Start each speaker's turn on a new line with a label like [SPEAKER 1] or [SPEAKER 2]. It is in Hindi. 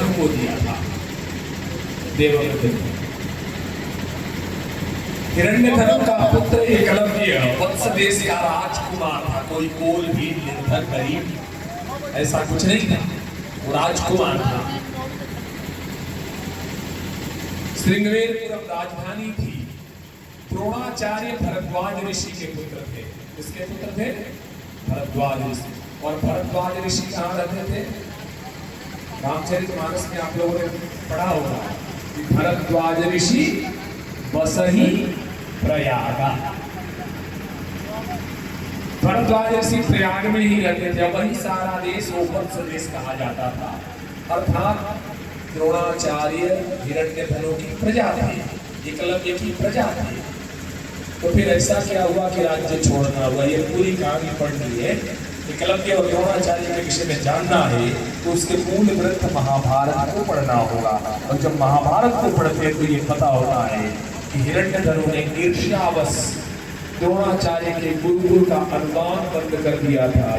[SPEAKER 1] हिरण्यधनु को दिया था। देवव्रत हिरण्यधनु का पुत्र एकलव्य वत्स देश का राजकुमार था। कोई कोल भी निर्धन गरीब ऐसा कुछ नहीं था, वो राजकुमार था। श्रृंगवेरपुरम राजधानी थी। द्रोणाचार्य भरद्वाज ऋषि के पुत्र थे। किसके पुत्र थे? भरद्वाज ऋषि। और भरद्वाज ऋषि कहाँ रहते थे? रामचरितमानस में आप लोगों ने पढ़ा होगा कि भरद्वाज ऋषि बसही प्रयागा। भरद्वाज ऋषि प्रयाग में ही रहते थे। वही सारा देश वत्स देश कहा जाता था। अर्थात द्रोणाचार्य हिरण्यधनु की प्रजा थी, एकलव्य की प्रजा थी। तो फिर ऐसा क्या हुआ कि राज्य छोड़ना हुआ? ये पूरी कहानी पढ़नी है। एकलव्य और द्रोणाचार्य के विषय में जानना है तो उसके मूल ग्रंथ महाभारत को पढ़ना होगा। और जब महाभारत को पढ़ते हैं तो ये पता होता है कि हिरण्यधनु ने ईर्ष्यावश द्रोणाचार्य के गुरुकुल का अनुदान बंद कर दिया था।